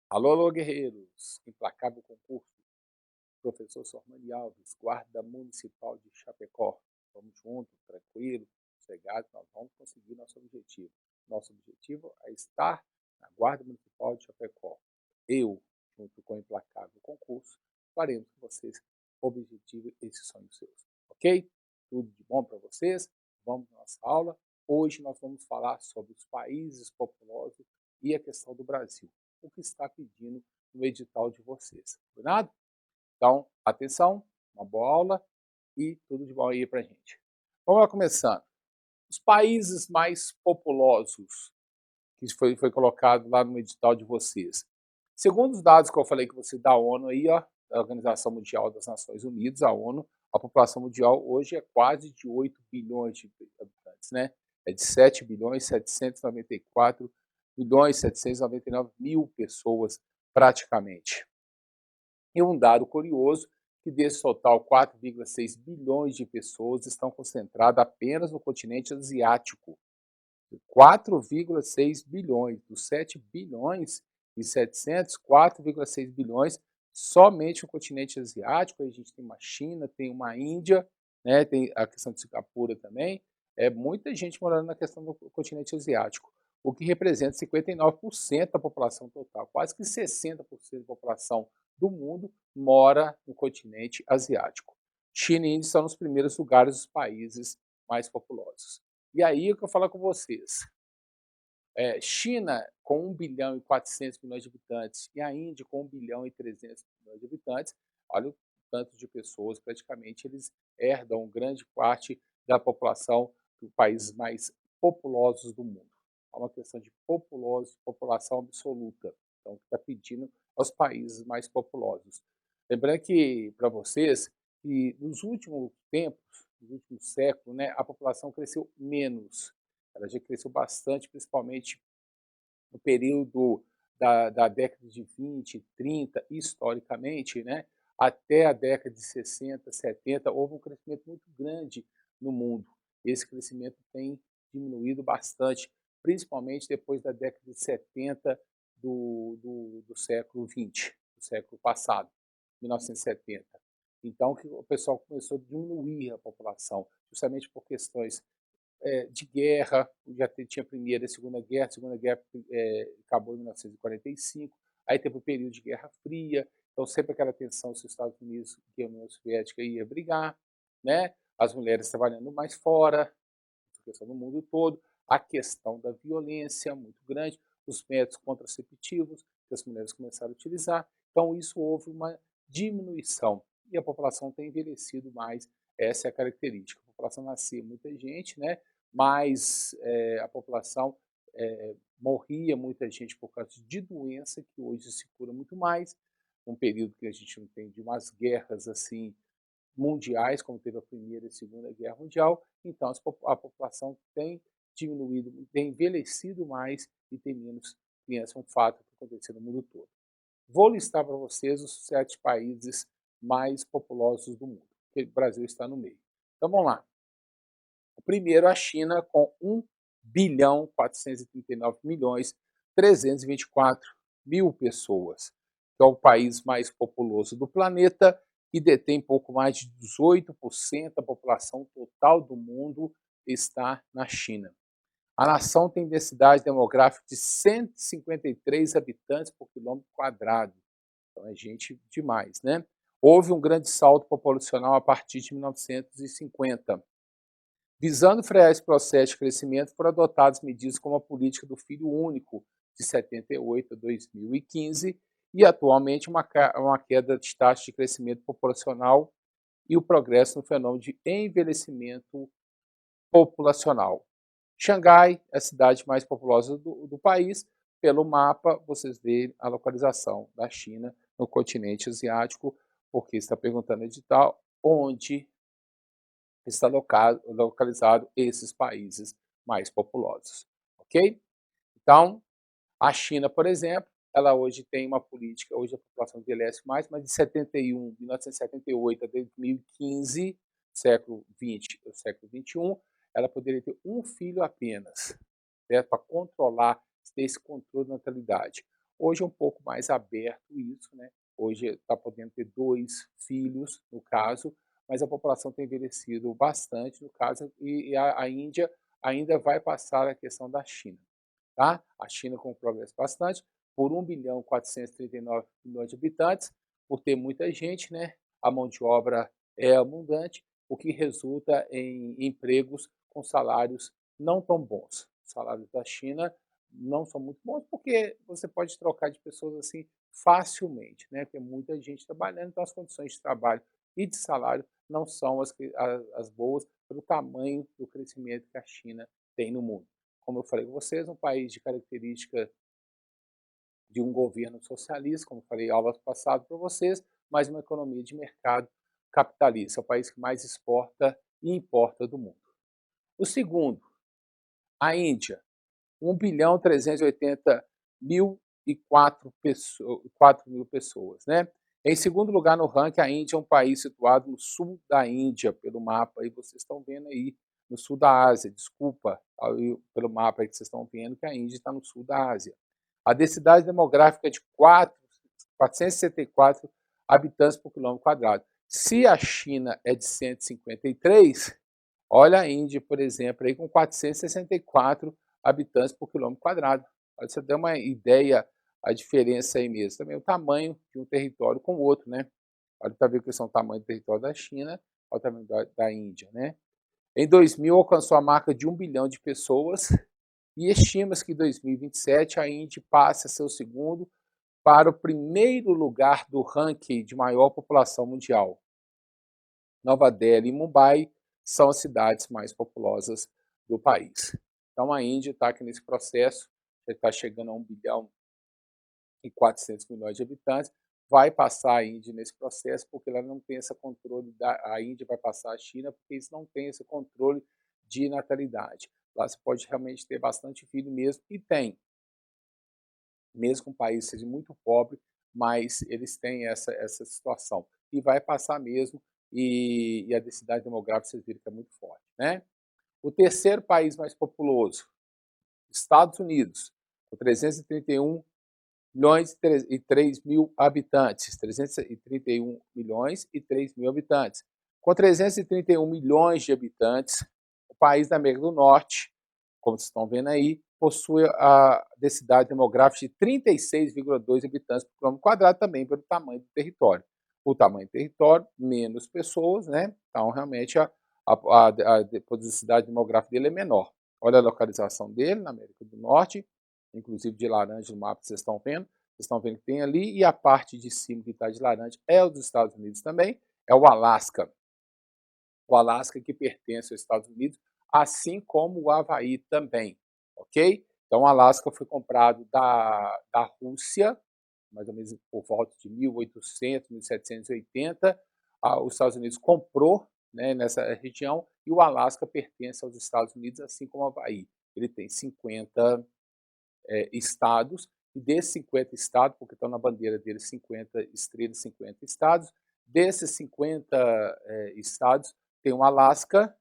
Alô, alô, guerreiros! Implacável concurso. Professor Sormani Alves, Guarda Municipal de Chapecó. Vamos juntos, tranquilo, sossegados, nós vamos conseguir nosso objetivo. Nosso objetivo é estar na Guarda Municipal de Chapecó. Eu, junto com o Implacável Concurso, faremos com vocês objetivo esses sonhos seus. Ok? Tudo de bom para vocês? Vamos à nossa aula. Hoje nós vamos falar sobre os países populosos e a questão do Brasil. O que está pedindo no edital de vocês. Combinado? Então, atenção, uma boa aula e tudo de bom aí pra gente. Vamos lá começando. Os países mais populosos que foi colocado lá no edital de vocês. Segundo os dados que eu falei que você da ONU aí, ó, da Organização Mundial das Nações Unidas, a ONU, a população mundial hoje é quase de 8 bilhões de habitantes, né? É de 7 bilhões 794 milhões 799 mil pessoas praticamente. E um dado curioso, que desse total 4,6 bilhões de pessoas estão concentradas apenas no continente asiático. 4,6 bilhões, dos 7 bilhões e 700, 4,6 bilhões somente no continente asiático. Aí a gente tem uma China, tem uma Índia, né, tem a questão de Singapura também. É muita gente morando na questão do continente asiático, o que representa 59% da população total. Quase que 60% da população do mundo mora no continente asiático. China e Índia são os primeiros lugares dos países mais populosos. E aí o que eu falo com vocês, China com 1 bilhão e 400 milhões de habitantes e a Índia com 1 bilhão e 300 milhões de habitantes, olha o tanto de pessoas, praticamente eles herdam grande parte da população dos países mais populosos do mundo. É uma questão de população absoluta, então está pedindo aos países mais populosos. Lembrando que, para vocês, que nos últimos tempos, nos últimos séculos, né, a população cresceu menos. Ela já cresceu bastante, principalmente no período da década de 20, 30, historicamente, né, até a década de 60, 70, houve um crescimento muito grande no mundo. Esse crescimento tem diminuído bastante, principalmente depois da década de 70 do século 20, do século passado, 1970. Então, que o pessoal começou a diminuir a população, justamente por questões de guerra, já tinha a Primeira e a Segunda Guerra acabou em 1945, aí teve o período de Guerra Fria, então sempre aquela tensão se os Estados Unidos e a União Soviética ia brigar, né? As mulheres trabalhando mais fora, a questão no mundo todo, a questão da violência muito grande, os métodos contraceptivos que as mulheres começaram a utilizar, então isso houve uma diminuição e a população tem envelhecido mais, essa é a característica. A população nascia muita gente, né? Mas a população morria muita gente por causa de doença, que hoje se cura muito mais, um período que a gente não tem de umas guerras assim mundiais, como teve a Primeira e a Segunda Guerra Mundial, então a população tem diminuído, tem envelhecido mais e tem menos crianças, um fato que aconteceu no mundo todo. Vou listar para vocês os 7 países mais populosos do mundo, que o Brasil está no meio. Então vamos lá. O primeiro, a China, com 1 bilhão 439 milhões 324 mil pessoas, que é o país mais populoso do planeta e detém pouco mais de 18% da população total do mundo está na China. A nação tem densidade demográfica de 153 habitantes por quilômetro quadrado. Então é gente demais, né? Houve um grande salto populacional a partir de 1950. Visando frear esse processo de crescimento, foram adotadas medidas como a política do filho único, de 78 a 2015, e atualmente uma queda de taxa de crescimento populacional e o progresso no fenômeno de envelhecimento populacional. Xangai é a cidade mais populosa do país. Pelo mapa, vocês veem a localização da China no continente asiático, porque está perguntando no edital onde está localizado esses países mais populosos, ok? Então, a China, por exemplo, ela hoje tem uma política, hoje a população envelhece mais, mas de 1978 a 2015, século XX, século XXI, ela poderia ter um filho apenas, certo? Para controlar, ter esse controle da natalidade. Hoje é um pouco mais aberto isso, né? Hoje está podendo ter 2 filhos, no caso, mas a população tem envelhecido bastante, no caso, e a Índia ainda vai passar a questão da China, tá? A China com progresso bastante, por 1.439.000.000 de habitantes, por ter muita gente, né? A mão de obra é abundante, o que resulta em empregos com salários não tão bons. Os salários da China não são muito bons, porque você pode trocar de pessoas assim facilmente, né? Tem muita gente trabalhando, então as condições de trabalho e de salário não são as boas pelo tamanho do crescimento que a China tem no mundo. Como eu falei com vocês, um país de característica de um governo socialista, como falei aulas passadas para vocês, mas uma economia de mercado capitalista. É o país que mais exporta e importa do mundo. O segundo, a Índia, 1.380.004 pessoas, né? Em segundo lugar no ranking, a Índia é um país situado no sul da Índia, pelo mapa, e vocês estão vendo aí, no sul da Ásia, desculpa, pelo mapa aí que vocês estão vendo que a Índia está no sul da Ásia. A densidade demográfica é de 464 habitantes por quilômetro quadrado. Se a China é de 153, olha a Índia, por exemplo, aí com 464 habitantes por quilômetro quadrado. Para você ter uma ideia, a diferença aí mesmo. Também o tamanho de um território com o outro, né? Olha para ver que são o tamanho do território da China, olha o tamanho da Índia, né? Em 2000, alcançou a marca de 1 bilhão de pessoas e estima-se que em 2027 a Índia passe a ser o segundo para o primeiro lugar do ranking de maior população mundial. Nova Delhi e Mumbai são as cidades mais populosas do país. Então a Índia está aqui nesse processo, já está chegando a 1.400.000.000 de habitantes, vai passar a Índia nesse processo, porque ela não tem esse controle, a Índia vai passar a China, porque eles não têm esse controle de natalidade. Lá você pode realmente ter bastante filho mesmo, e tem, mesmo que um país seja muito pobre, mas eles têm essa situação. E vai passar mesmo, e a densidade demográfica, vocês viram que é muito forte, né? O terceiro país mais populoso, Estados Unidos, com 331 milhões e 3 mil habitantes. 331 milhões e 3 mil habitantes. Com 331 milhões de habitantes, o país da América do Norte, como vocês estão vendo aí, possui a densidade demográfica de 36,2 habitantes por quilômetro quadrado, também pelo tamanho do território. O tamanho do território, menos pessoas, né? Então, realmente, a densidade demográfica dele é menor. Olha a localização dele na América do Norte, inclusive de laranja no mapa que vocês estão vendo. Vocês estão vendo que tem ali, e a parte de cima que está de laranja é o dos Estados Unidos também, é o Alasca. O Alasca que pertence aos Estados Unidos, assim como o Havaí também, ok? Então o Alasca foi comprado da Rússia, mais ou menos por volta de 1800, 1780. Os Estados Unidos comprou, né, nessa região, e o Alasca pertence aos Estados Unidos, assim como o Havaí. Ele tem 50 estados, e desses 50 estados, porque estão na bandeira deles 50 estrelas, 50 estados, desses 50 estados, tem o Alasca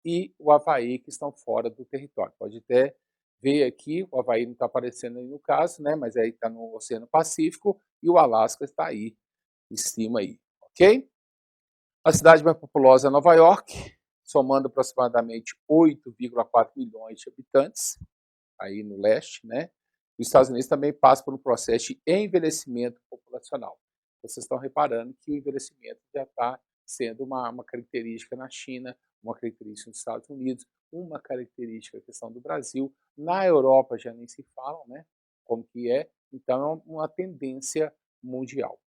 e o Havaí que estão fora do território. Pode até ver aqui, o Havaí não está aparecendo aí no caso, né, mas aí está no Oceano Pacífico, e o Alasca está aí, em cima aí, ok? A cidade mais populosa é Nova York, somando aproximadamente 8,4 milhões de habitantes, aí no leste, né? Os Estados Unidos também passam por um processo de envelhecimento populacional. Vocês estão reparando que o envelhecimento já está sendo uma característica na China, uma característica nos Estados Unidos, uma característica a questão do Brasil. Na Europa já nem se falam, né? Como que é. Então é uma tendência mundial.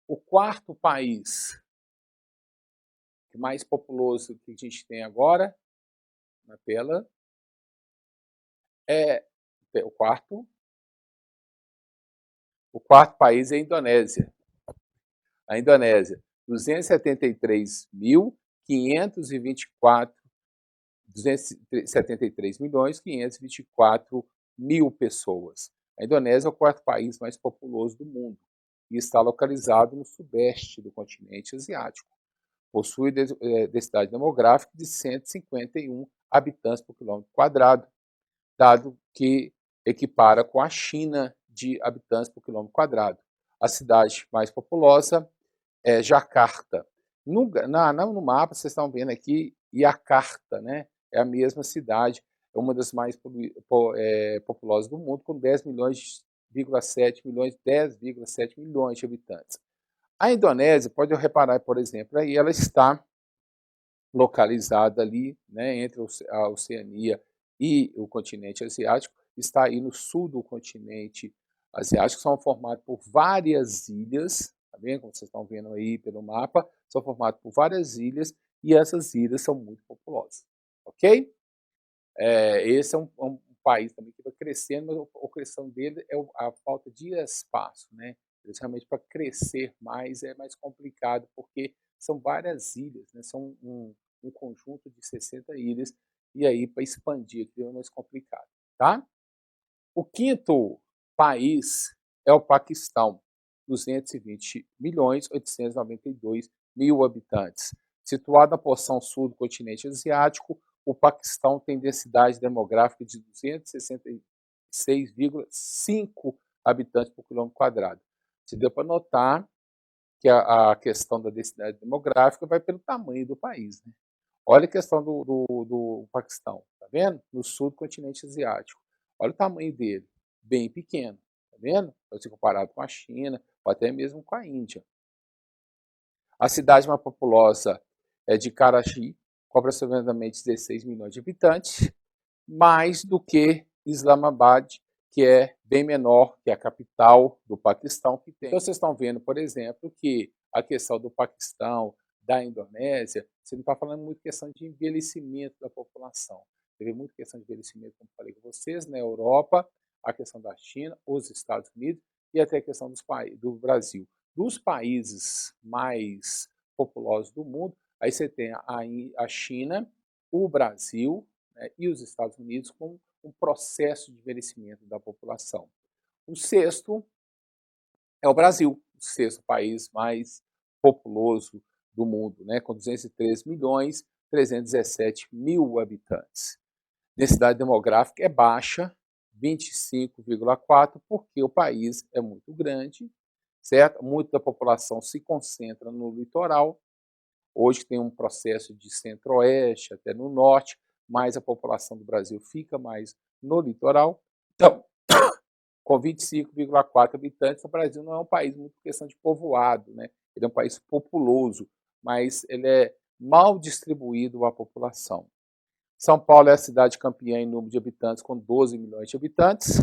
O quarto país mais populoso que a gente tem agora na tela é o quarto. O quarto país é a Indonésia. A Indonésia, 273.524, 273 milhões 524 mil pessoas. A Indonésia é o quarto país mais populoso do mundo e está localizado no sudeste do continente asiático. Possui densidade demográfica de 151 habitantes por quilômetro quadrado, dado que equipara com a China de habitantes por quilômetro quadrado. A cidade mais populosa é Jacarta. No mapa, vocês estão vendo aqui, Yakarta, né? É a mesma cidade, é uma das mais populosas do mundo, com 10,7 milhões, 10,7 milhões de habitantes. A Indonésia, pode reparar, por exemplo, aí ela está localizada ali, né, entre a Oceania e o continente asiático, está aí no sul do continente asiático, são formados por várias ilhas, tá vendo? Como vocês estão vendo aí pelo mapa, são formados por várias ilhas e essas ilhas são muito populosas, ok? Esse é um país também que vai crescendo, mas a questão dele é a falta de espaço, né? Eles realmente, para crescer mais, é mais complicado, porque são várias ilhas, né? São um conjunto de 60 ilhas, e aí para expandir aqui é mais complicado, tá? O quinto país é o Paquistão, 220.892.000 habitantes. Situado na porção sul do continente asiático, o Paquistão tem densidade demográfica de 266,5 habitantes por quilômetro quadrado. Se deu para notar que a questão da densidade demográfica vai pelo tamanho do país, né? Olha a questão do Paquistão, tá vendo? No sul do continente asiático. Olha o tamanho dele, bem pequeno, tá vendo? Pode ser comparado com a China, ou até mesmo com a Índia. A cidade mais populosa é de Karachi, com aproximadamente 16 milhões de habitantes, mais do que Islamabad, que é bem menor que a capital do Paquistão, que tem. Então vocês estão vendo, por exemplo, que a questão do Paquistão, da Indonésia, você não está falando muito questão de envelhecimento da população. Teve muita questão de envelhecimento, como falei com vocês, na Europa, a questão da China, os Estados Unidos e até a questão do Brasil. Dos países mais populosos do mundo, aí você tem a China, o Brasil, né, e os Estados Unidos com um processo de envelhecimento da população. O sexto é o Brasil, o sexto país mais populoso do mundo, né, com 203.317.000 habitantes. Densidade demográfica é baixa, 25,4, porque o país é muito grande, certo? Muita da população se concentra no litoral. Hoje tem um processo de centro-oeste até no norte, mas a população do Brasil fica mais no litoral. Então, com 25,4 habitantes, o Brasil não é um país muito questão de povoado, né? Ele é um país populoso, mas ele é mal distribuído a população. São Paulo é a cidade campeã em número de habitantes, com 12 milhões de habitantes.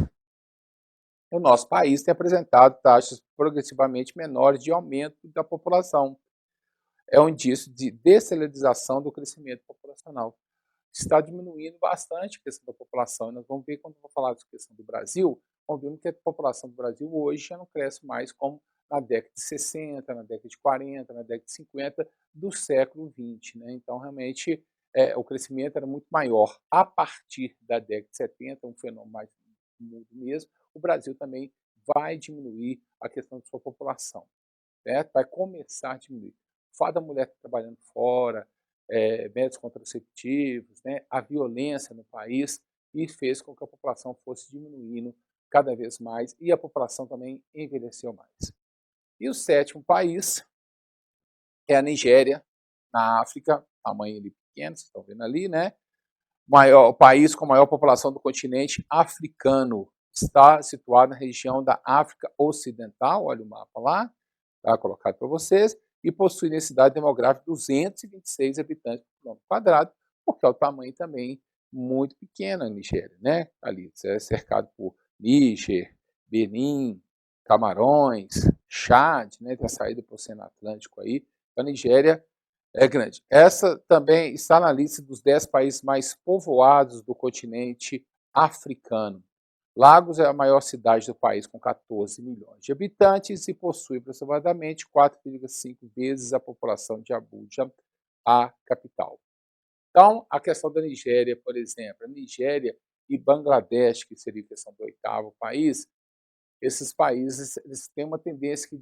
O nosso país tem apresentado taxas progressivamente menores de aumento da população. É um indício de descelerização do crescimento populacional. Está diminuindo bastante a questão da população. Nós vamos ver, quando eu vou falar da questão do Brasil, vamos ver que a população do Brasil hoje já não cresce mais como na década de 60, na década de 40, na década de 50 do século 20. Né? Então, realmente, o crescimento era muito maior. A partir da década de 70, um fenômeno mais mudo mesmo, o Brasil também vai diminuir a questão de sua população. Certo? Vai começar a diminuir. O fato da mulher trabalhando fora, métodos contraceptivos, né, a violência no país, e fez com que a população fosse diminuindo cada vez mais e a população também envelheceu mais. E o sétimo país é a Nigéria, na África, tamanho ali pequeno, vocês estão vendo ali, né? O país com a maior população do continente africano, está situado na região da África Ocidental, olha o mapa lá, está colocado para vocês, e possui densidade demográfica de 226 habitantes por quilômetro quadrado, porque é o tamanho também muito pequeno a Nigéria, né? Ali, você é cercado por Níger, Benin, Camarões, Chad, né? Tem a saída para o Oceano Atlântico aí. A Nigéria é grande. Essa também está na lista dos 10 países mais povoados do continente africano. Lagos é a maior cidade do país, com 14 milhões de habitantes, e possui aproximadamente 4,5 vezes a população de Abuja, a capital. Então, a questão da Nigéria, por exemplo, a Nigéria e Bangladesh, que seria a questão do oitavo país, esses países eles têm uma tendência que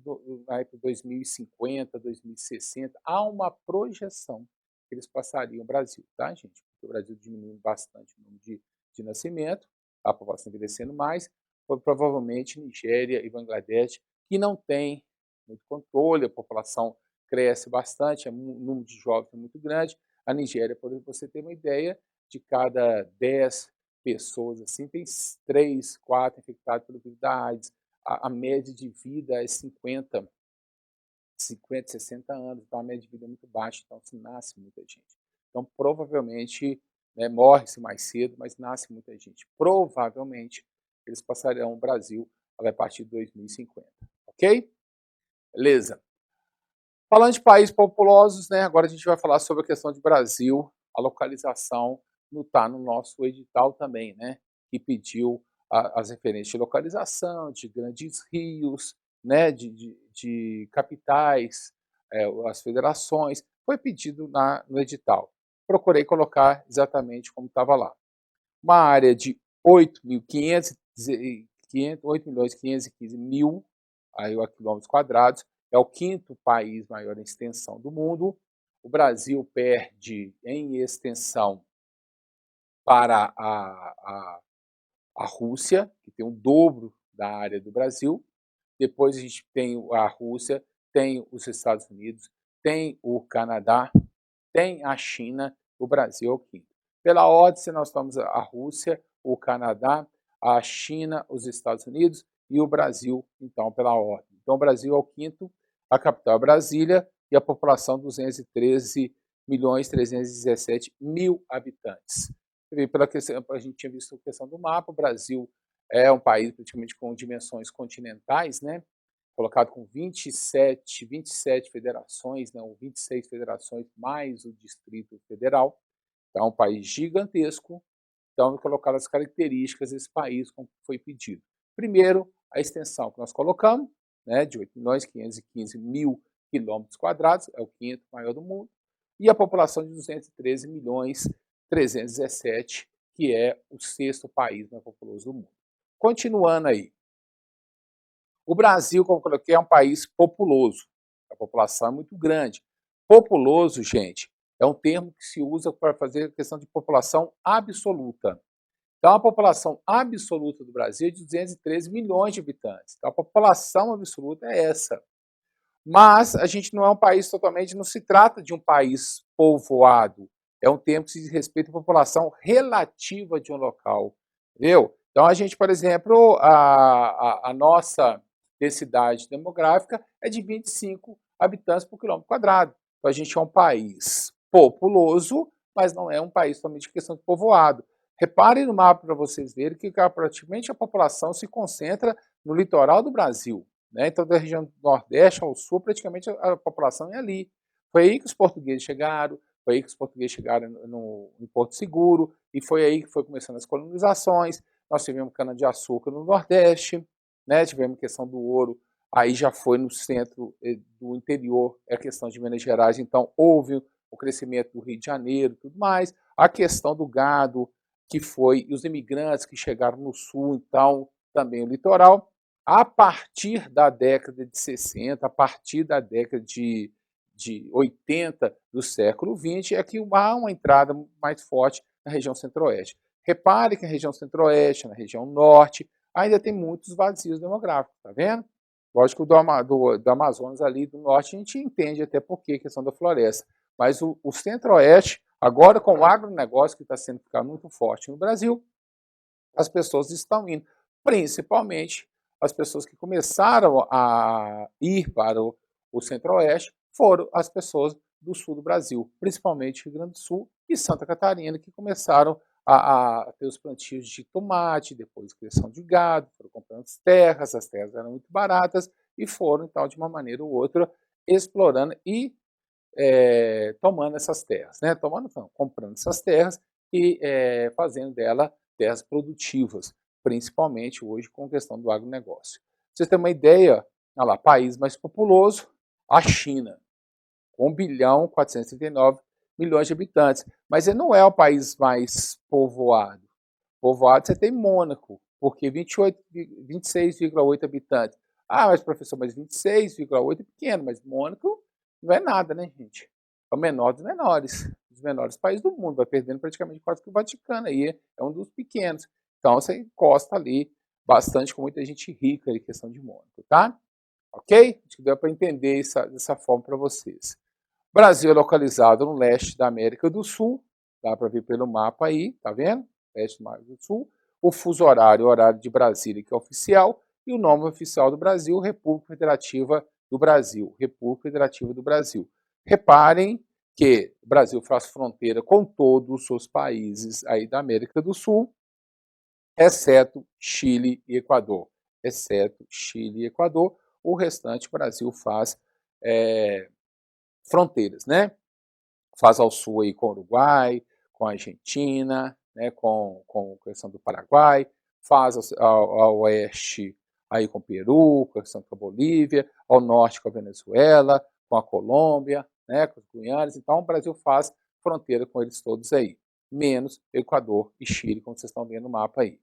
vai para 2050, 2060, há uma projeção que eles passariam o Brasil, tá, gente? Porque o Brasil diminuindo bastante o número de nascimento, a população envelhecendo mais, provavelmente Nigéria e Bangladesh, que não tem muito controle, a população cresce bastante, o número de jovens é muito grande. A Nigéria, por você ter uma ideia, de cada 10 pessoas assim, tem 3, 4 infectados pelo vírus da AIDS. A média de vida é 50, 60 anos, então a média de vida é muito baixa, então se nasce muita gente. Então, provavelmente, né, morre-se mais cedo, mas nasce muita gente. Provavelmente, eles passarão o Brasil a partir de 2050, ok? Beleza. Falando de países populosos, né, agora a gente vai falar sobre a questão de Brasil, a localização está no nosso edital também, né, que pediu as referências de localização, de grandes rios, né, de capitais, as federações, foi pedido no edital. Procurei colocar exatamente como estava lá. Uma área de 8.515.000 quilômetros quadrados, é o quinto país maior em extensão do mundo. O Brasil perde em extensão para a Rússia, que tem o dobro da área do Brasil. Depois a gente tem a Rússia, tem os Estados Unidos, tem o Canadá, tem a China, o Brasil é o quinto. Pela ordem, nós temos a Rússia, o Canadá, a China, os Estados Unidos e o Brasil, então, pela ordem. Então, o Brasil é o quinto, a capital é Brasília e a população 213.317.000 habitantes. Pela questão, a gente tinha visto a questão do mapa, o Brasil é um país praticamente com dimensões continentais, né? Colocado com 27 federações, né, ou 26 federações, mais o Distrito Federal. Então, é um país gigantesco. Então, colocar as características desse país, como foi pedido. Primeiro, a extensão que nós colocamos, né, de 8.515.000 quilômetros quadrados, é o quinto maior do mundo, e a população de 213.317.000, que é o sexto país mais populoso do mundo. Continuando aí, o Brasil, como eu coloquei, é um país populoso. A população é muito grande. Populoso, gente, é um termo que se usa para fazer a questão de população absoluta. Então, a população absoluta do Brasil é de 213 milhões de habitantes. Então, a população absoluta é essa. Mas a gente não é um país totalmente, não se trata de um país povoado. É um termo que se diz respeito à população relativa de um local. Entendeu? Então, a gente, por exemplo, a nossa densidade demográfica é de 25 habitantes por quilômetro quadrado. Então, a gente é um país populoso, mas não é um país somente de questão de povoado. Reparem no mapa para vocês verem que praticamente a população se concentra no litoral do Brasil. Né? Então, da região do Nordeste ao Sul, praticamente a população é ali. Foi aí que os portugueses chegaram, foi aí que os portugueses chegaram em Porto Seguro, e foi aí que foi começando as colonizações. Nós tivemos cana-de-açúcar no Nordeste, né? Tivemos questão do ouro, aí já foi no centro do interior, é a questão de Minas Gerais, então houve o crescimento do Rio de Janeiro, tudo mais. A questão do gado, que foi os imigrantes que chegaram no Sul, então também o litoral. A partir da década de 60, a partir da década de 80 do século XX, é que há uma entrada mais forte na região centro-oeste. Repare que na região centro-oeste, na região norte, ainda tem muitos vazios demográficos, tá vendo? Lógico que do Amazonas ali do norte a gente entende até por que a questão da floresta. Mas o centro-oeste, agora com o agronegócio que está sendo ficando muito forte no Brasil, as pessoas estão indo, principalmente as pessoas que começaram a ir para o centro-oeste foram as pessoas do sul do Brasil, principalmente Rio Grande do Sul e Santa Catarina, que começaram a ter os plantios de tomate, depois criação de gado, foram comprando as terras eram muito baratas e foram, então, de uma maneira ou outra, explorando e tomando essas terras, né? Tomando, não, comprando essas terras e fazendo dela terras produtivas, principalmente hoje com a questão do agronegócio. Pra vocês terem uma ideia, olha lá, país mais populoso, a China, com 1.439.000.000 de habitantes, mas ele não é o país mais povoado. Povoado você tem Mônaco, porque 26,8 habitantes. Ah, mas professor, mas 26,8 é pequeno, mas Mônaco não é nada, né, gente? É o menor dos menores países do mundo, vai perdendo praticamente quase que o Vaticano aí, é um dos pequenos. Então você encosta ali bastante com muita gente rica em questão de Mônaco, tá? Ok? Acho que deu para entender dessa forma para vocês. O Brasil é localizado no leste da América do Sul, dá para ver pelo mapa aí, tá vendo? Leste do América do Sul. O fuso horário, o horário de Brasília, que é oficial, e o nome oficial do Brasil, República Federativa do Brasil. República Federativa do Brasil. Reparem que o Brasil faz fronteira com todos os países aí da América do Sul, exceto Chile e Equador. Exceto Chile e Equador, o restante o Brasil faz fronteiras, né? Faz ao sul aí com o Uruguai, com a Argentina, né? com a questão do Paraguai, faz ao oeste aí com o Peru, com a questão com a Bolívia, ao norte com a Venezuela, com a Colômbia, né? Com os Guianas. Então o Brasil faz fronteira com eles todos aí, menos Equador e Chile, como vocês estão vendo no mapa aí.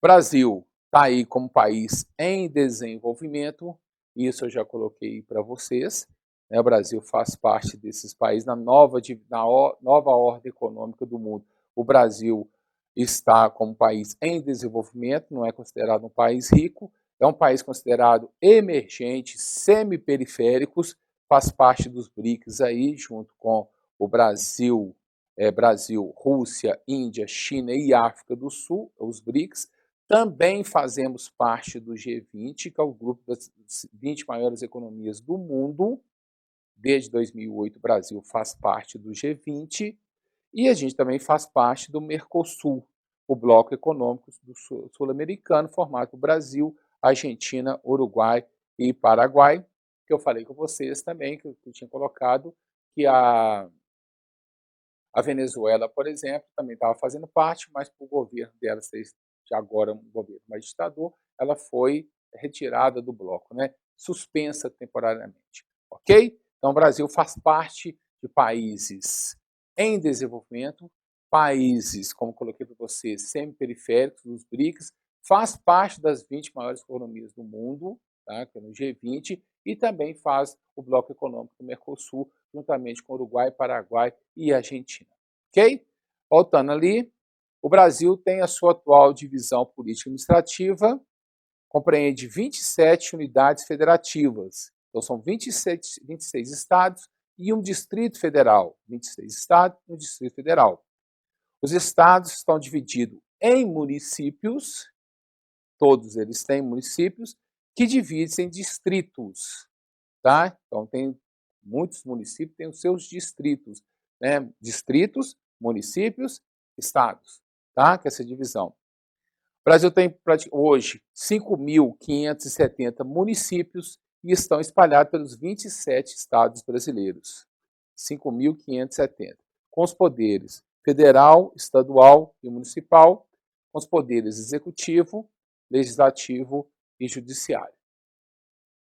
Brasil está aí como país em desenvolvimento, isso eu já coloquei para vocês. Né? O Brasil faz parte desses países na nova ordem econômica do mundo. O Brasil está como país em desenvolvimento, não é considerado um país rico, é um país considerado emergente, semi-periféricos, faz parte dos BRICS aí, junto com o Brasil, Rússia, Índia, China e África do Sul, os BRICS. Também fazemos parte do G20, que é o grupo das 20 maiores economias do mundo. Desde 2008, o Brasil faz parte do G20 e a gente também faz parte do Mercosul, o bloco econômico do sul-americano, formado por Brasil, Argentina, Uruguai e Paraguai, que eu falei com vocês também, que eu tinha colocado, que a Venezuela, por exemplo, também estava fazendo parte, mas por o governo dela ser de agora um governo mais ditador, ela foi retirada do bloco, né? Suspensa temporariamente, ok? Então o Brasil faz parte de países em desenvolvimento, países, como coloquei para vocês, semi-periféricos, os BRICS, faz parte das 20 maiores economias do mundo, tá? Que é no G20, e também faz o bloco econômico do Mercosul, juntamente com Uruguai, Paraguai e Argentina. Ok? Voltando ali, o Brasil tem a sua atual divisão política administrativa, compreende 27 unidades federativas. Então, são 26 estados e um distrito federal. 26 estados e um distrito federal. Os estados estão divididos em municípios, todos eles têm municípios, que dividem em distritos. Tá? Então, tem muitos municípios têm os seus distritos, né? Distritos, municípios, estados, tá? Que é essa divisão. O Brasil tem hoje 5.570 municípios e estão espalhados pelos 27 estados brasileiros. 5.570, com os poderes federal, estadual e municipal, com os poderes executivo, legislativo e judiciário.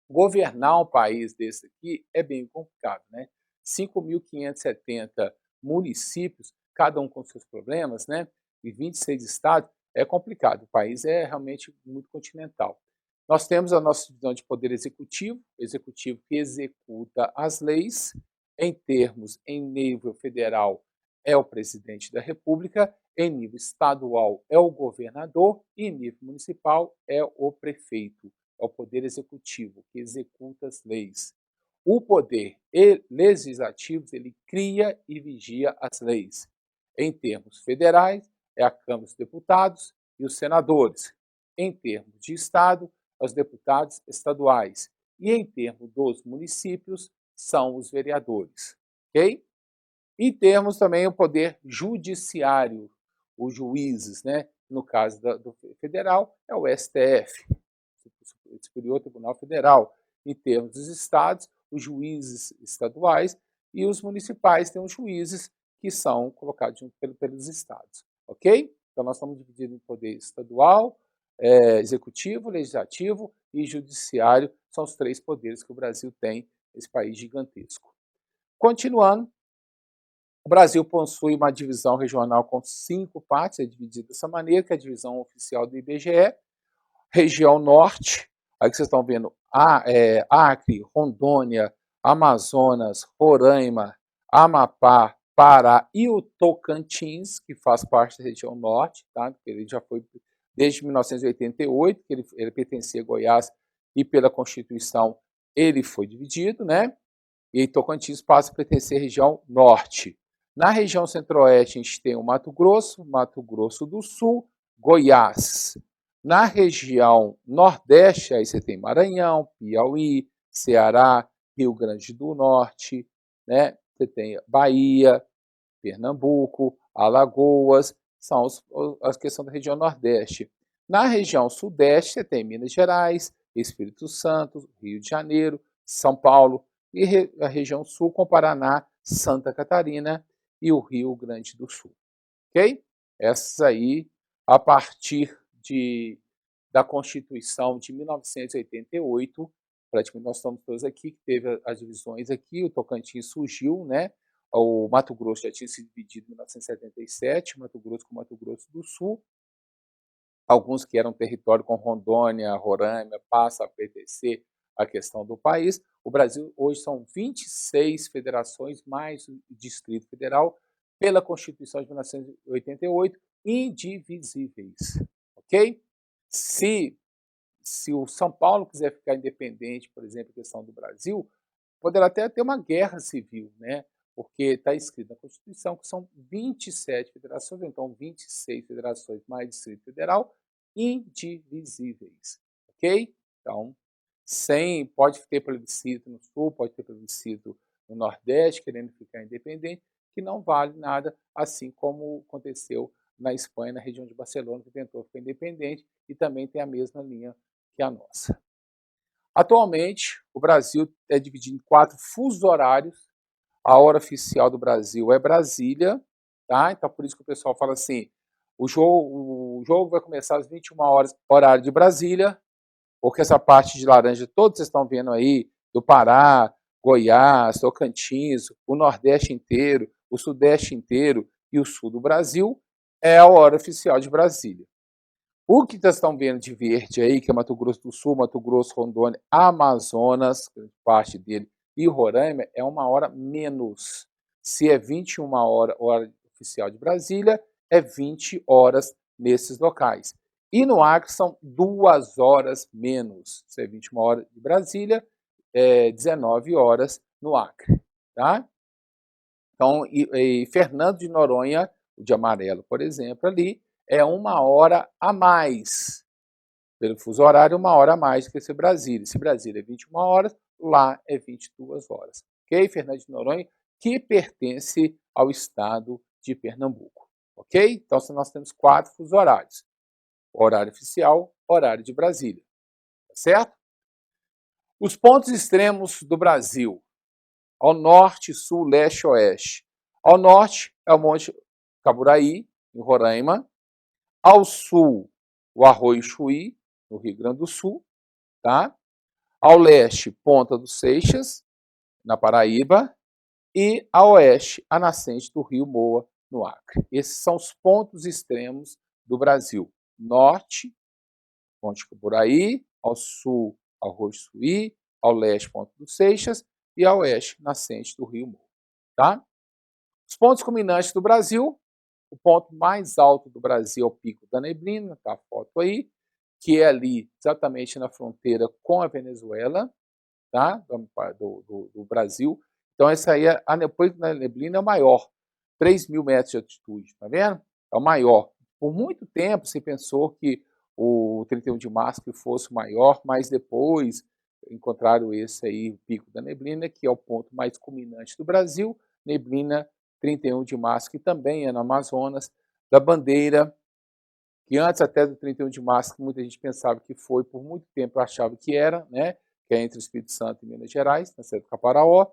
Governar um país desse aqui é bem complicado, né? 5.570 municípios, cada um com seus problemas, né? E 26 estados, é complicado. O país é realmente muito continental. Nós temos a nossa divisão de poder executivo, executivo que executa as leis, em termos, em nível federal, é o presidente da República, em nível estadual é o governador e em nível municipal é o prefeito. É o poder executivo que executa as leis. O poder legislativo, ele cria e vigia as leis. Em termos federais, é a Câmara dos Deputados e os senadores. Em termos de Estado, os deputados estaduais. E em termos dos municípios, são os vereadores. Ok? E temos também o poder judiciário, os juízes, né? No caso do federal, é o STF, Superior Tribunal Federal. Em termos dos estados, os juízes estaduais e os municipais têm os juízes que são colocados pelos estados, ok? Então nós estamos divididos em poder estadual, executivo, legislativo e judiciário, são os três poderes que o Brasil tem, esse país gigantesco. Continuando, O Brasil possui uma divisão regional com 5 partes, é dividido dessa maneira, que é a divisão oficial do IBGE, região norte, aí que vocês estão vendo, Acre, Rondônia, Amazonas, Roraima, Amapá, Pará e o Tocantins, que faz parte da região norte, tá? Ele já foi desde 1988, que ele pertencia a Goiás e pela Constituição ele foi dividido, né? E Tocantins passa a pertencer à região norte. Na região centro-oeste, a gente tem o Mato Grosso do Sul, Goiás. Na região nordeste, aí você tem Maranhão, Piauí, Ceará, Rio Grande do Norte, né? Você tem Bahia, Pernambuco, Alagoas, são as questões da região nordeste. Na região sudeste, você tem Minas Gerais, Espírito Santo, Rio de Janeiro, São Paulo, e a região sul com Paraná, Santa Catarina e o Rio Grande do Sul. Ok? Essas aí, a partir da Constituição de 1988, praticamente nós estamos todos aqui, que teve as divisões aqui, o Tocantins surgiu, né? O Mato Grosso já tinha sido dividido em 1977, Mato Grosso com Mato Grosso do Sul, alguns que eram território com Rondônia, Roraima, passa a pertencer à questão do país. O Brasil hoje são 26 federações, mais o Distrito Federal, pela Constituição de 1988, indivisíveis, ok? Se o São Paulo quiser ficar independente, por exemplo, a questão do Brasil, poderá até ter uma guerra civil, né? Porque está escrito na Constituição que são 27 federações, então 26 federações mais Distrito Federal, indivisíveis, ok? Então, pode ter plebiscito no Sul, pode ter plebiscito no Nordeste, querendo ficar independente, que não vale nada, assim como aconteceu na Espanha, na região de Barcelona, que tentou ficar independente e também tem a mesma linha que a nossa. Atualmente, o Brasil é dividido em 4 fusos horários. A hora oficial do Brasil é Brasília, tá? Então, por isso que o pessoal fala assim, o jogo vai começar às 21 horas, horário de Brasília, porque essa parte de laranja, todos vocês estão vendo aí, do Pará, Goiás, Tocantins, o Nordeste inteiro, o Sudeste inteiro e o Sul do Brasil, é a hora oficial de Brasília. O que vocês estão vendo de verde aí, que é Mato Grosso do Sul, Mato Grosso, Rondônia, Amazonas, parte dele, e Roraima, é 1 hora menos. Se é 21 horas, hora oficial de Brasília, é 20 horas nesses locais. E no Acre são 2 horas menos. Se é 21 horas de Brasília, é 19 horas no Acre. Tá? Então, e Fernando de Noronha, o de amarelo, por exemplo, ali, é 1 hora a mais. Pelo fuso horário, 1 hora a mais do que esse Brasília. Esse Brasília é 21 horas, lá é 22 horas. Ok? Fernando de Noronha, que pertence ao estado de Pernambuco. Ok? Então, nós temos 4 fusos horários. Horário oficial, horário de Brasília. Tá certo? Os pontos extremos do Brasil. Ao norte, sul, leste, oeste. Ao norte é o Monte Caburaí, em Roraima. Ao sul, o Arroio Chuí, no Rio Grande do Sul. Tá? Ao leste, Ponta dos Seixas, na Paraíba. E a oeste, a nascente do Rio Moa, no Acre. Esses são os pontos extremos do Brasil. Norte, Monte Caburaí. Ao sul, Arroio Chuí. Ao leste, Ponta dos Seixas. E ao oeste, nascente do Rio Moa. Tá? Os pontos culminantes do Brasil, o ponto mais alto do Brasil é o Pico da Neblina, tá a foto aí, que é ali exatamente na fronteira com a Venezuela, tá? do Brasil. Então, essa aí, o Pico da Neblina é o maior, 3.000 metros de altitude, tá vendo? É o maior. Por muito tempo se pensou que o 31 de março que fosse o maior, mas depois encontraram esse aí, o Pico da Neblina, que é o ponto mais culminante do Brasil, Neblina 31 de março, que também é no Amazonas, da Bandeira, que antes até do 31 de março, que muita gente pensava que foi, por muito tempo achava que era, né? Que é entre o Espírito Santo e Minas Gerais, na Serra do Caparaó,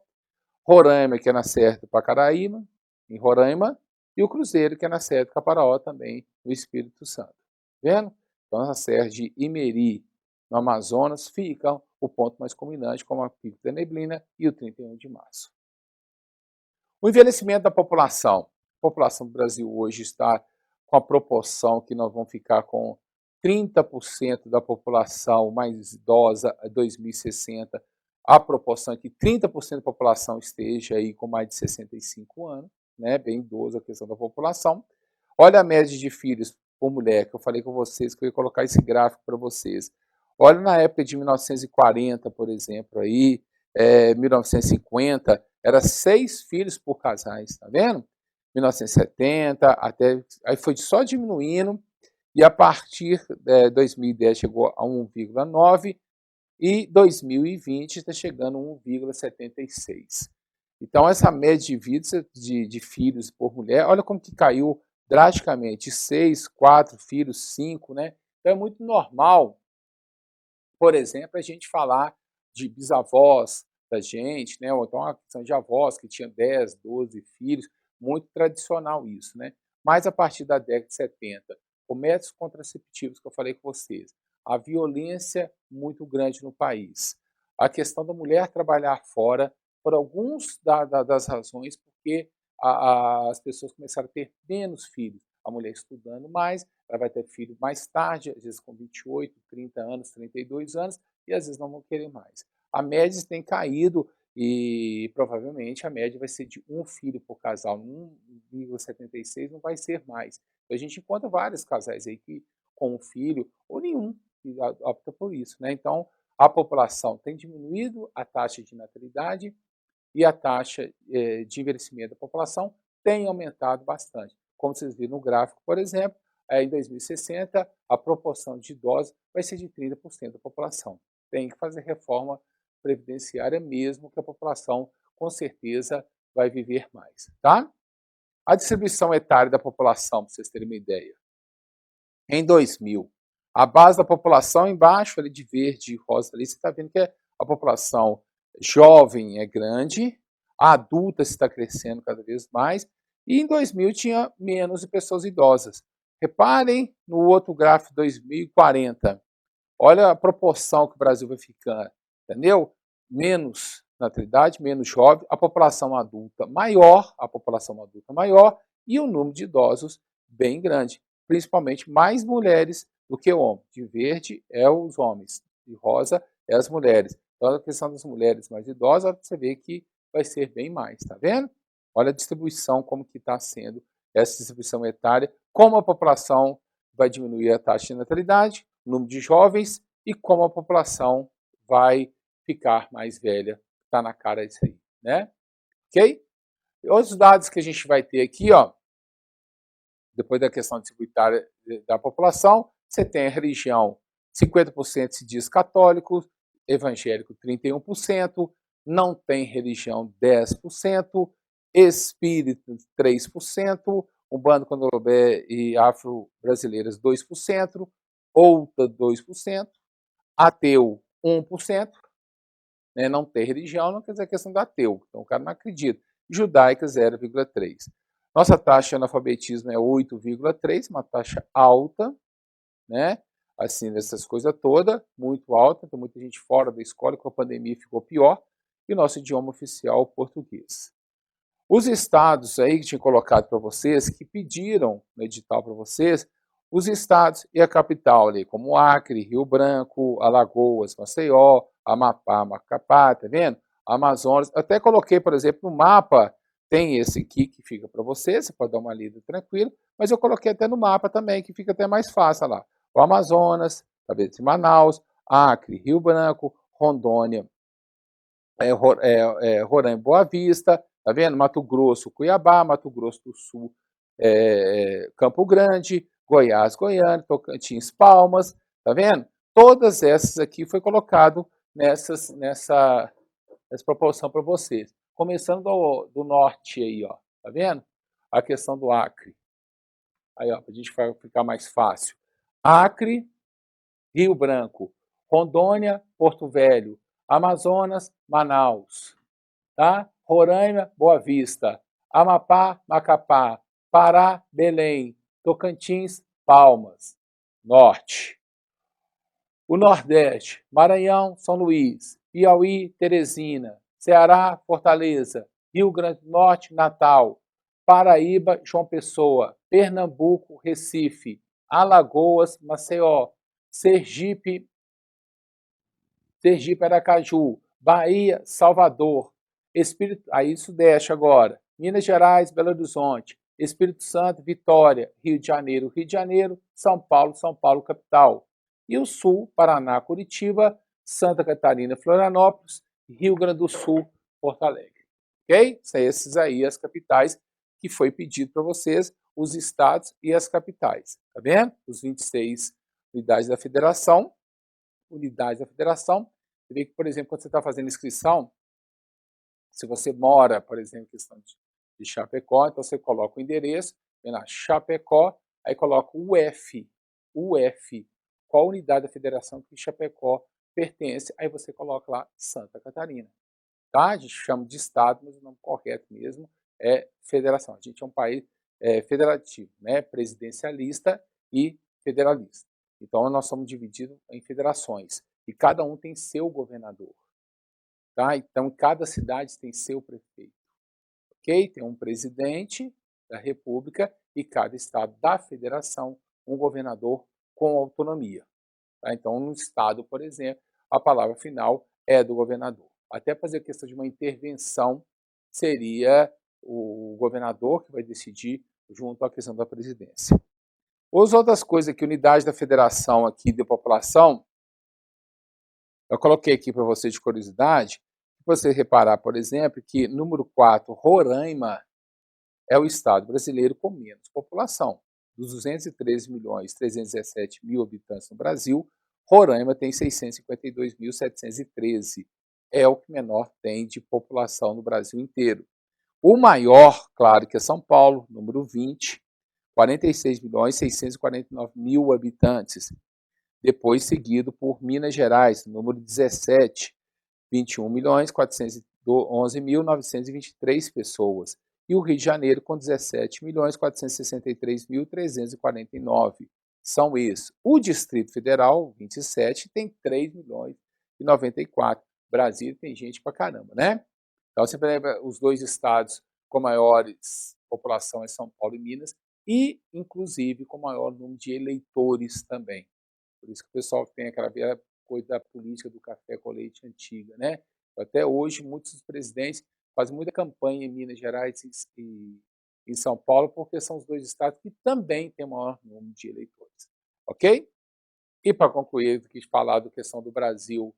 Roraima, que é na Serra do Pacaraíba, em Roraima, e o Cruzeiro, que é na Serra do Caparaó, também no Espírito Santo. Vendo? Então, na Serra de Imeri, no Amazonas, fica o ponto mais culminante, como a Pico da Neblina e o 31 de março. O envelhecimento da população. A população do Brasil hoje está com a proporção que nós vamos ficar com 30% da população mais idosa a 2060. A proporção é que 30% da população esteja aí com mais de 65 anos, né? Bem idosa a questão da população. Olha a média de filhos por mulher, que eu falei com vocês que eu ia colocar esse gráfico para vocês. Olha na época de 1940, por exemplo, aí, 1950, era 6 filhos por casais, tá vendo? 1970, até, aí foi só diminuindo, e a partir de 2010 chegou a 1,9 e 2020 está chegando a 1,76. Então, essa média de vida de filhos por mulher, olha como que caiu drasticamente, 6, 4 filhos, 5, né? Então, é muito normal, por exemplo, a gente falar de bisavós da gente, né? Ou então a questão de avós que tinham 10, 12 filhos, muito tradicional isso, né? Mas a partir da década de 70, com métodos contraceptivos que eu falei com vocês, a violência muito grande no país, a questão da mulher trabalhar fora, por alguns das razões, porque as pessoas começaram a ter menos filhos, a mulher estudando mais, ela vai ter filho mais tarde, às vezes com 28, 30 anos, 32 anos, e às vezes não vão querer mais. A média tem caído e provavelmente a média vai ser de um filho por casal, 1,76 não vai ser mais. A gente encontra vários casais aí que com um filho ou nenhum que opta por isso, né? Então, a população tem diminuído a taxa de natalidade e a taxa de envelhecimento da população tem aumentado bastante. Como vocês viram no gráfico, por exemplo, em 2060, a proporção de idosos vai ser de 30% da população. Tem que fazer reforma previdenciária mesmo, que a população, com certeza, vai viver mais. Tá? A distribuição etária da população, para vocês terem uma ideia. Em 2000, a base da população embaixo, ali de verde e rosa, ali, você está vendo que a população jovem é grande, a adulta está crescendo cada vez mais, e em 2000 tinha menos de pessoas idosas. Reparem no outro gráfico, 2040. Olha a proporção que o Brasil vai ficando, entendeu? Menos natalidade, menos jovem, a população adulta maior e o número de idosos bem grande, principalmente mais mulheres do que homens. De verde é os homens, de rosa é as mulheres. Então a questão das mulheres mais idosas, você vê que vai ser bem mais, tá vendo? Olha a distribuição, como que está sendo essa distribuição etária, como a população vai diminuir a taxa de natalidade, o número de jovens e como a população vai ficar mais velha. Está na cara isso aí, né? Ok? E outros dados que a gente vai ter aqui, ó, depois da questão distribuitária da população, você tem a religião, 50% se diz católico, evangélico 31%, não tem religião 10%, espírito 3%, umbanda, candomblé e afro-brasileiras 2%, outra 2%, ateu 1%, né, não ter religião não quer dizer questão do ateu, então o cara não acredita. Judaica 0,3%. Nossa taxa de analfabetismo é 8,3%, uma taxa alta, né? Assim, dessas coisas todas, muito alta, tem muita gente fora da escola, com a pandemia ficou pior, e o nosso idioma oficial, o português. Os estados aí que tinha colocado para vocês, que pediram no edital para vocês, os estados e a capital ali, como Acre, Rio Branco, Alagoas, Maceió, Amapá, Macapá, tá vendo? Amazonas. Até coloquei, por exemplo, no mapa, tem esse aqui que fica para você, você pode dar uma lida tranquilo, mas eu coloquei até no mapa também, que fica até mais fácil lá. O Amazonas, cabeça de Manaus, Acre, Rio Branco, Rondônia, Roraima, Boa Vista, tá vendo? Mato Grosso, Cuiabá, Mato Grosso do Sul, Campo Grande, Goiás, Goiânia, Tocantins, Palmas, tá vendo? Todas essas aqui foi colocado nessa proporção para vocês. Começando do norte aí, ó, tá vendo? A questão do Acre. Aí, ó, pra gente ficar mais fácil. Acre, Rio Branco, Rondônia, Porto Velho, Amazonas, Manaus, tá? Roraima, Boa Vista, Amapá, Macapá, Pará, Belém, Tocantins, Palmas, Norte. O Nordeste, Maranhão, São Luís, Piauí, Teresina, Ceará, Fortaleza, Rio Grande do Norte, Natal, Paraíba, João Pessoa, Pernambuco, Recife, Alagoas, Maceió, Sergipe, Aracaju, Bahia, Salvador, aí Sudeste agora, Minas Gerais, Belo Horizonte, Espírito Santo, Vitória, Rio de Janeiro, São Paulo, capital. E o Sul, Paraná, Curitiba, Santa Catarina, Florianópolis, Rio Grande do Sul, Porto Alegre. Ok? São esses aí as capitais que foi pedido para vocês, os estados e as capitais. Tá vendo? Os 26 unidades da federação. Você vê que, por exemplo, quando você está fazendo inscrição, se você mora, por exemplo, em questão de Chapecó, então você coloca o endereço, vem lá, Chapecó, aí coloca o UF, qual unidade da federação que Chapecó pertence, aí você coloca lá Santa Catarina. Tá? A gente chama de estado, mas o nome correto mesmo é federação. A gente é um país federativo, né? Presidencialista e federalista. Então, nós somos divididos em federações e cada um tem seu governador. Tá? Então, cada cidade tem seu prefeito. Ok? Tem um presidente da república e cada estado da federação um governador com autonomia. Tá? Então, no estado, por exemplo, a palavra final é do governador. Até fazer a questão de uma intervenção seria o governador que vai decidir junto à questão da presidência. As outras coisas aqui, unidade da federação aqui de população, eu coloquei aqui para você de curiosidade, você reparar, por exemplo, que número 4, Roraima, é o estado brasileiro com menos população. Dos 213.317.000 habitantes no Brasil, Roraima tem 652.713. É o que menor tem de população no Brasil inteiro. O maior, claro, que é São Paulo, número 20, 46.649.000 habitantes. Depois seguido por Minas Gerais, número 17, 21.411.923 pessoas. E o Rio de Janeiro com 17.463.349. São esses. O Distrito Federal, 27, tem 3.094. Brasília tem gente pra caramba, né? Então, você lembra os dois estados com maiores população é São Paulo e Minas, e, inclusive, com maior número de eleitores também. Por isso que o pessoal tem aquela velha coisa da política do café com leite antiga, né? Até hoje, muitos dos presidentes fazem muita campanha em Minas Gerais e em São Paulo, porque são os dois estados que também têm o maior número de eleitores. Ok? E para concluir, eu quis falar da questão do Brasil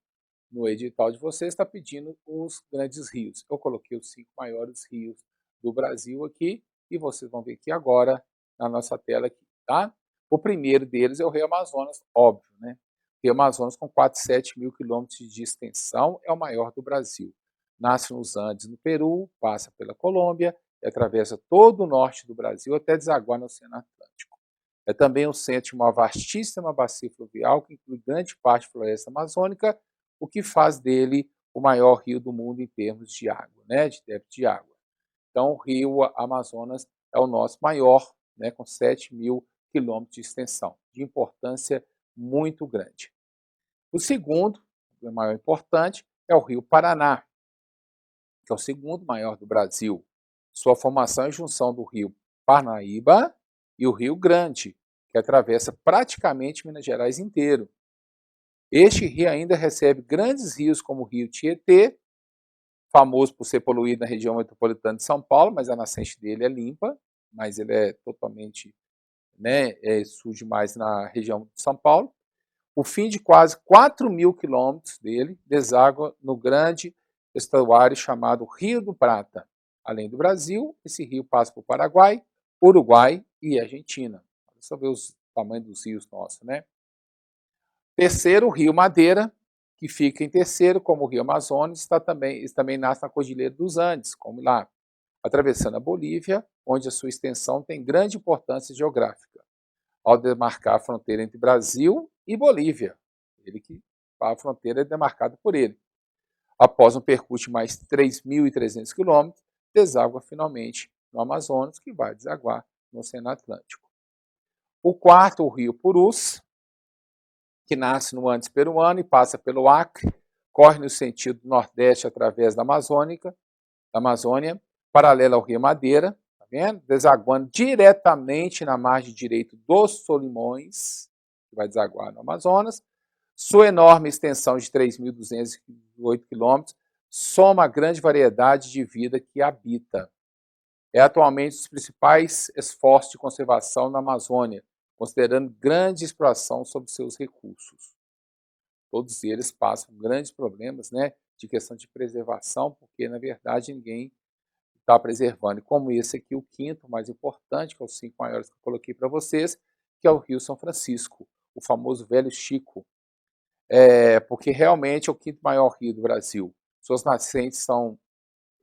no edital de vocês, está pedindo os grandes rios. Eu coloquei os 5 maiores rios do Brasil aqui, e vocês vão ver aqui agora na nossa tela aqui, tá? O primeiro deles é o Rio Amazonas, óbvio, né? O Rio Amazonas, com 47 mil quilômetros de extensão, é o maior do Brasil. Nasce nos Andes, no Peru, passa pela Colômbia, e atravessa todo o norte do Brasil até desaguar no Oceano Atlântico. É também o centro de uma vastíssima bacia fluvial, que inclui grande parte da floresta amazônica, o que faz dele o maior rio do mundo em termos de água, né, de débito de água. Então, o rio Amazonas é o nosso maior, né, com 7 mil quilômetros de extensão, de importância muito grande. O segundo, o maior importante, é o rio Paraná, que é o segundo maior do Brasil. Sua formação é junção do rio Parnaíba e o Rio Grande, que atravessa praticamente Minas Gerais inteiro. Este rio ainda recebe grandes rios como o rio Tietê, famoso por ser poluído na região metropolitana de São Paulo, mas a nascente dele é limpa, mas ele é totalmente, né, surge mais na região de São Paulo. O fim de quase 4 mil quilômetros dele deságua no grande estuário chamado Rio do Prata. Além do Brasil, esse rio passa por Paraguai, Uruguai e Argentina. Olha só ver os tamanhos dos rios nossos, né? Terceiro, o Rio Madeira, que fica em terceiro, como o Rio Amazonas, também nasce na Cordilheira dos Andes, como lá, atravessando a Bolívia, onde a sua extensão tem grande importância geográfica, ao demarcar a fronteira entre Brasil e Bolívia. A fronteira é demarcada por ele. Após um percurso de mais 3.300 quilômetros, deságua finalmente no Amazonas, que vai desaguar no Oceano Atlântico. O quarto, o Rio Purus, que nasce no Andes peruano e passa pelo Acre, corre no sentido nordeste através da Amazônia, paralela ao Rio Madeira, tá vendo? Desaguando diretamente na margem direita dos Solimões, que vai desaguar no Amazonas. Sua enorme extensão de 3.208 quilômetros soma a grande variedade de vida que habita. É atualmente um dos principais esforços de conservação na Amazônia, considerando grande exploração sobre seus recursos. Todos eles passam grandes problemas, né, de questão de preservação, porque, na verdade, ninguém está preservando. E como esse aqui, o quinto mais importante, que é os 5 maiores que eu coloquei para vocês, que é o Rio São Francisco, o famoso Velho Chico, porque realmente é o quinto maior rio do Brasil. Suas nascentes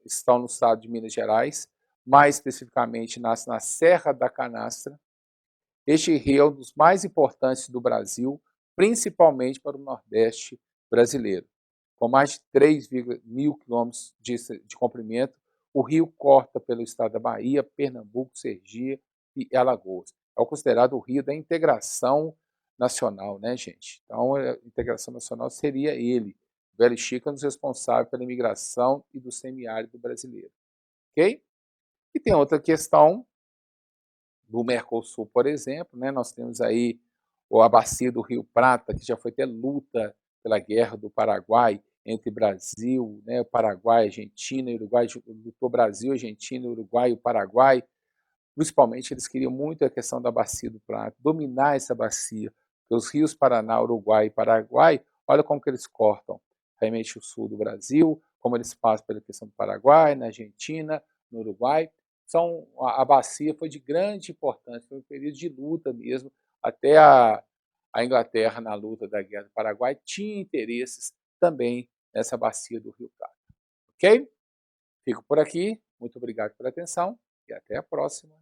estão no estado de Minas Gerais, mais especificamente nasce na Serra da Canastra. Este rio é um dos mais importantes do Brasil, principalmente para o Nordeste brasileiro. Com mais de 3.000 quilômetros de comprimento, o rio corta pelo estado da Bahia, Pernambuco, Sergipe e Alagoas. É considerado o rio da integração nacional, né, gente? Então, a integração nacional seria ele. O Velho Chico é um dos responsáveis pela imigração e do semiárido brasileiro. Ok? E tem outra questão do Mercosul, por exemplo, né? Nós temos aí a bacia do Rio Prata, que já foi ter luta pela guerra do Paraguai entre Brasil, né, Paraguai, Argentina e Uruguai, lutou Brasil, Argentina, Uruguai e o Paraguai. Principalmente eles queriam muito a questão da bacia do Prata, dominar essa bacia, porque os rios Paraná, Uruguai e Paraguai, olha como que eles cortam realmente o sul do Brasil, como eles passam pela questão do Paraguai, na Argentina, no Uruguai. A bacia foi de grande importância, foi um período de luta mesmo, até a Inglaterra, na luta da Guerra do Paraguai, tinha interesses também nessa bacia do Rio Prata. Ok? Fico por aqui, muito obrigado pela atenção e até a próxima.